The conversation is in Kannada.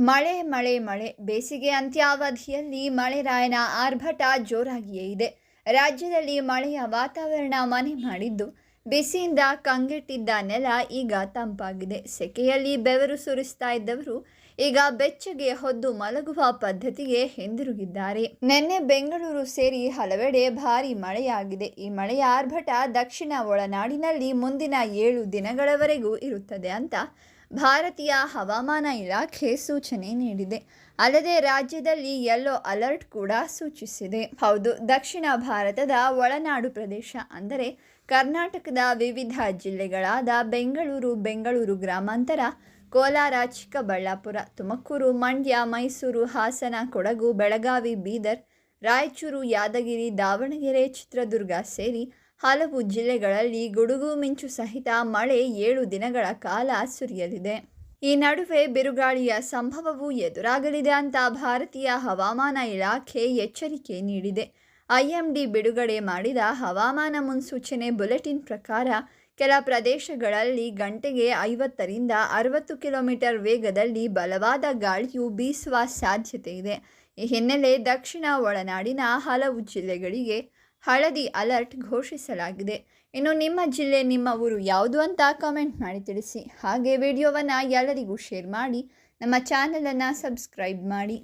ಮಳೆ ಮಳೆ ಮಳೆ ಬೇಸಿಗೆ ಅಂತ್ಯಾವಧಿಯಲ್ಲಿ ಮಳೆರಾಯನ ಆರ್ಭಟ ಜೋರಾಗಿಯೇ ಇದೆ. ರಾಜ್ಯದಲ್ಲಿ ಮಳೆಯ ವಾತಾವರಣ ಮನೆ ಮಾಡಿದ್ದು, ಬಿಸಿಯಿಂದ ಕಂಗೆಟ್ಟಿದ್ದ ನೆಲ ಈಗ ತಂಪಾಗಿದೆ. ಸೆಕೆಯಲ್ಲಿ ಬೆವರು ಸುರಿಸ್ತಾ ಇದ್ದವರು ಈಗ ಬೆಚ್ಚಗೆ ಹೊದ್ದು ಮಲಗುವ ಪದ್ಧತಿಗೆ ಹಿಂದಿರುಗಿದ್ದಾರೆ. ನಿನ್ನೆ ಬೆಂಗಳೂರು ಸೇರಿ ಹಲವೆಡೆ ಭಾರೀ ಮಳೆಯಾಗಿದೆ. ಈ ಮಳೆಯ ಆರ್ಭಟ ದಕ್ಷಿಣ ಒಳನಾಡಿನಲ್ಲಿ ಮುಂದಿನ 7 ದಿನಗಳವರೆಗೂ ಇರುತ್ತದೆ ಅಂತ ಭಾರತೀಯ ಹವಾಮಾನ ಇಲಾಖೆ ಸೂಚನೆ ನೀಡಿದೆ. ಅಲ್ಲದೆ ರಾಜ್ಯದಲ್ಲಿ ಯೆಲ್ಲೋ ಅಲರ್ಟ್ ಕೂಡ ಸೂಚಿಸಿದೆ. ಹೌದು, ದಕ್ಷಿಣ ಭಾರತದ ಒಳನಾಡು ಪ್ರದೇಶ ಅಂದರೆ ಕರ್ನಾಟಕದ ವಿವಿಧ ಜಿಲ್ಲೆಗಳಾದ ಬೆಂಗಳೂರು ಗ್ರಾಮಾಂತರ, ಕೋಲಾರ, ಚಿಕ್ಕಬಳ್ಳಾಪುರ, ತುಮಕೂರು, ಮಂಡ್ಯ, ಮೈಸೂರು, ಹಾಸನ, ಕೊಡಗು, ಬೆಳಗಾವಿ, ಬೀದರ್, ರಾಯಚೂರು, ಯಾದಗಿರಿ, ದಾವಣಗೆರೆ, ಚಿತ್ರದುರ್ಗ ಸೇರಿ ಹಲವು ಜಿಲ್ಲೆಗಳಲ್ಲಿ ಗುಡುಗು ಮಿಂಚು ಸಹಿತ ಮಳೆ 7 ದಿನಗಳ ಕಾಲ ಸುರಿಯಲಿದೆ. ಈ ನಡುವೆ ಬಿರುಗಾಳಿಯ ಸಂಭವವೂ ಎದುರಾಗಲಿದೆ ಅಂತ ಭಾರತೀಯ ಹವಾಮಾನ ಇಲಾಖೆ ಎಚ್ಚರಿಕೆ ನೀಡಿದೆ. IMD ಬಿಡುಗಡೆ ಮಾಡಿದ ಹವಾಮಾನ ಮುನ್ಸೂಚನೆ ಬುಲೆಟಿನ್ ಪ್ರಕಾರ ಕೆಲ ಪ್ರದೇಶಗಳಲ್ಲಿ ಗಂಟೆಗೆ 50ರಿಂದ 60 ಕಿಲೋಮೀಟರ್ ವೇಗದಲ್ಲಿ ಬಲವಾದ ಗಾಳಿಯು ಬೀಸುವ ಸಾಧ್ಯತೆ ಇದೆ. ಈ ಹಿನ್ನೆಲೆ ದಕ್ಷಿಣ ಒಳನಾಡಿನ ಹಲವು ಜಿಲ್ಲೆಗಳಿಗೆ ಹಳದಿ ಅಲರ್ಟ್ ಘೋಷಿಸಲಾಗಿದೆ. ಇನ್ನು ನಿಮ್ಮ ಜಿಲ್ಲೆ, ನಿಮ್ಮ ಊರು ಯಾವುದು ಅಂತ ಕಾಮೆಂಟ್ ಮಾಡಿ ತಿಳಿಸಿ. ಹಾಗೆ ವಿಡಿಯೋವನ್ನು ಎಲ್ಲರಿಗೂ ಶೇರ್ ಮಾಡಿ, ನಮ್ಮ ಚಾನಲನ್ನು ಸಬ್ಸ್ಕ್ರೈಬ್ ಮಾಡಿ.